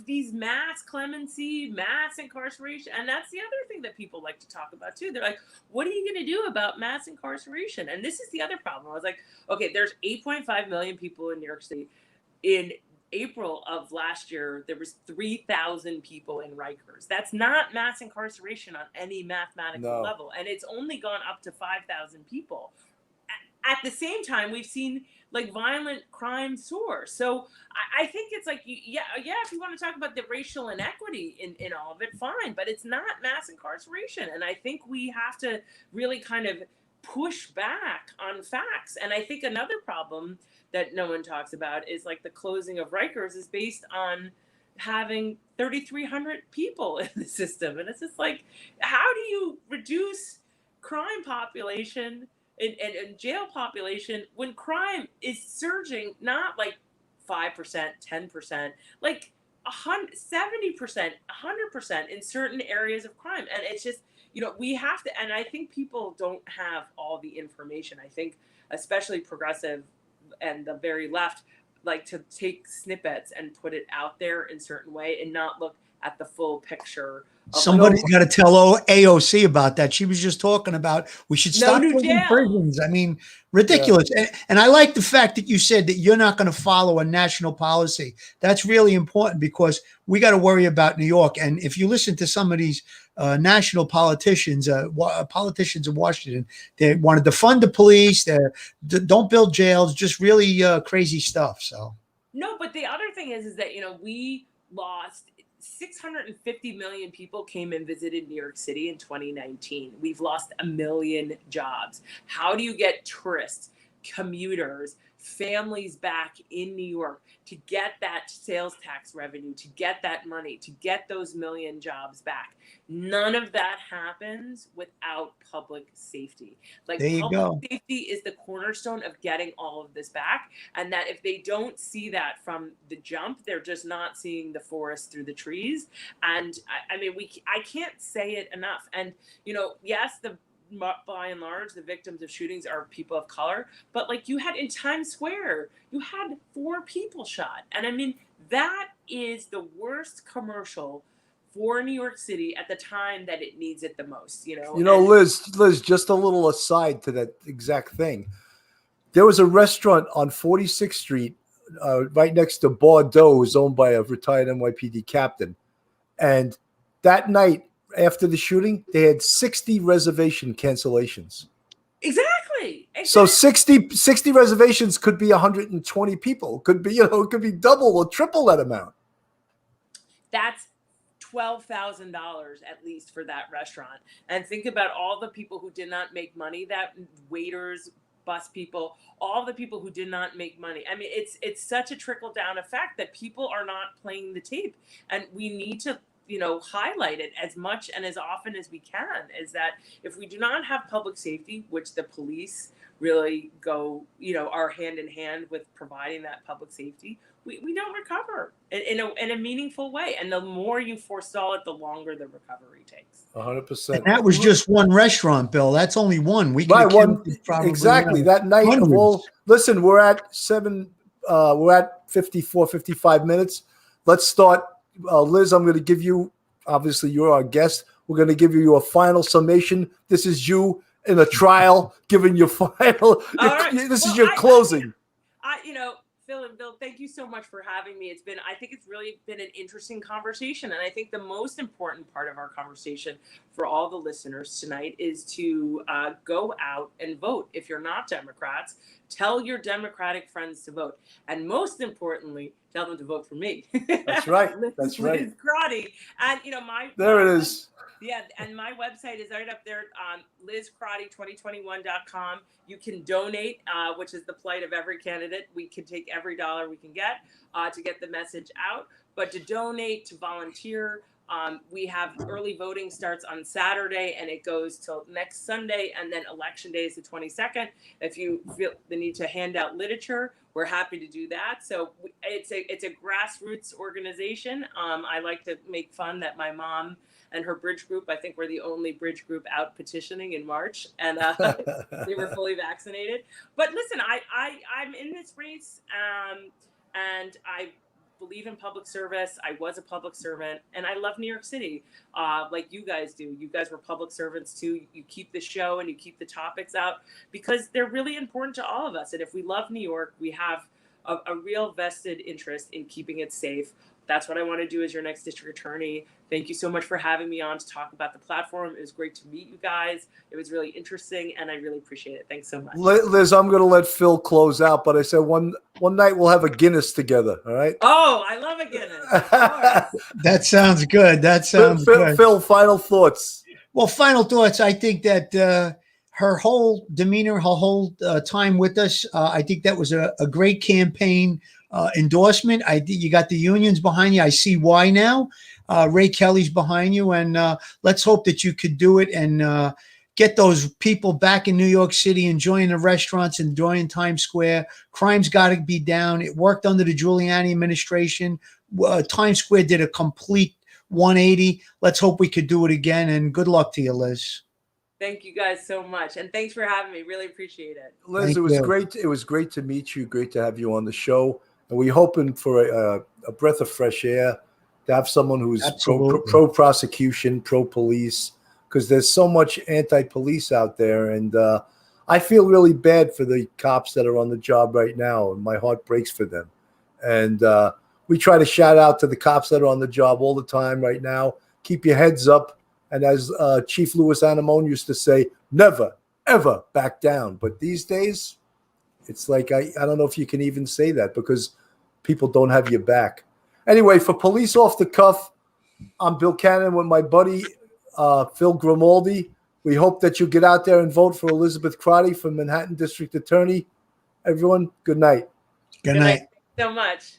these mass clemency, mass incarceration. And that's the other thing that people like to talk about too. They're like, what are you going to do about mass incarceration? And this is the other problem. I was like, okay, there's 8.5 million people in New York City. In April of last year, there was 3,000 people in Rikers. That's not mass incarceration on any mathematical level. And it's only gone up to 5,000 people. At the same time, we've seen violent crime soar. So I think it's if you want to talk about the racial inequity in all of it, fine, but it's not mass incarceration. And I think we have to really kind of push back on facts. And I think another problem that no one talks about is the closing of Rikers is based on having 3,300 people in the system. And it's just how do you reduce crime population and jail population when crime is surging, not 5%, 10%, 70%, 100% in certain areas of crime. And it's just, we have to, and I think people don't have all the information. I think especially progressive and the very left like to take snippets and put it out there in a certain way and not look at the full picture. Somebody's got to tell AOC about that. She was just talking about we should stop building prisons. I mean, ridiculous. Yeah. And I like the fact that you said that you're not going to follow a national policy. That's really important because we got to worry about New York. And if you listen to some of these national politicians, politicians in Washington, they want to defund the police. They don't build jails, just really crazy stuff. So no, but the other thing is that, we lost 650 million people came and visited New York City in 2019. We've lost 1 million jobs. How do you get tourists, commuters, families back in New York to get that sales tax revenue, to get that money, to get those 1 million jobs back? None of that happens without public safety. Public safety is the cornerstone of getting all of this back. And that if they don't see that from the jump, they're just not seeing the forest through the trees. And I mean, I can't say it enough. And, yes, by and large, the victims of shootings are people of color, but you had in Times Square, you had 4 people shot. And I mean, that is the worst commercial for New York City at the time that it needs it the most, Liz, just a little aside to that exact thing. There was a restaurant on 46th Street, right next to Bordeaux, owned by a retired NYPD captain. And that night, after the shooting, they had 60 reservation cancellations. Exactly. So 60 reservations could be 120 people. Could be, it could be double or triple that amount. That's $12,000 at least for that restaurant. And think about all the people who did not make money, that waiters, bus people, all the people who did not make money. I mean, it's such a trickle down effect that people are not playing the tape, and we need to highlight it as much and as often as we can, is that if we do not have public safety, which the police really are hand in hand with providing that public safety, we don't recover in a meaningful way. And the more you forestall it, the longer the recovery takes. 100%. And that was just one restaurant, Bill. That's only one. We Right, can exactly. That night, listen, we're at 54, 55 minutes. Let's start. Liz, I'm going to give you, obviously you're our guest. We're going to give you a final summation. This is you in a trial, giving your final, this is your closing. Phil and Bill, thank you so much for having me. I think it's really been an interesting conversation. And I think the most important part of our conversation for all the listeners tonight is to go out and vote. If you're not Democrats, tell your Democratic friends to vote. And most importantly, tell them to vote for me. That's right. That's right. Liz Crotty. And, there it is. Yeah, and my website is right up there, LizCrotty2021.com. You can donate, which is the plight of every candidate. We can take every dollar we can get to get the message out. But to donate, to volunteer, we have early voting starts on Saturday and it goes till next Sunday, and then election day is the 22nd. If you feel the need to hand out literature, we're happy to do that. So it's a grassroots organization. I like to make fun that my mom and her bridge group, I think we're the only bridge group out petitioning in March, and they were fully vaccinated. But listen, I'm in this race, and I believe in public service. I was a public servant, and I love New York City, like you guys do. You guys were public servants too. You keep the show and you keep the topics out because they're really important to all of us. And if we love New York, we have a real vested interest in keeping it safe. That's what I want to do as your next district attorney. Thank you so much for having me on to talk about the platform. It was great to meet you guys. It was really interesting, and I really appreciate it. Thanks so much. Liz, I'm going to let Phil close out, but I said one night we'll have a Guinness together, all right? Oh, I love a Guinness. That sounds good. That sounds good. Phil, final thoughts. Well, final thoughts. I think that her whole demeanor, her whole time with us, I think that was a great campaign endorsement. You got the unions behind you. I see why now. Ray Kelly's behind you, and let's hope that you could do it and get those people back in New York City, enjoying the restaurants, enjoying Times Square. Crime's got to be down. It worked under the Giuliani administration. Times Square did a complete 180. Let's hope we could do it again, and good luck to you, Liz. Thank you guys so much, and thanks for having me. Really appreciate it. Liz, it was great. It was great to meet you. Great to have you on the show. And we're hoping for a breath of fresh air, to have someone who's pro prosecution, pro police, because there's so much anti-police out there. And I feel really bad for the cops that are on the job right now, and my heart breaks for them. And we try to shout out to the cops that are on the job all the time right now. Keep your heads up. And as Chief Louis Anamone used to say, never, ever back down. But these days, it's like I don't know if you can even say that because people don't have your back. Anyway, for Police Off the Cuff, I'm Bill Cannon with my buddy Phil Grimaldi. We hope that you get out there and vote for Elizabeth Crotty for Manhattan District Attorney. Everyone, good night. Good night. Thanks so much.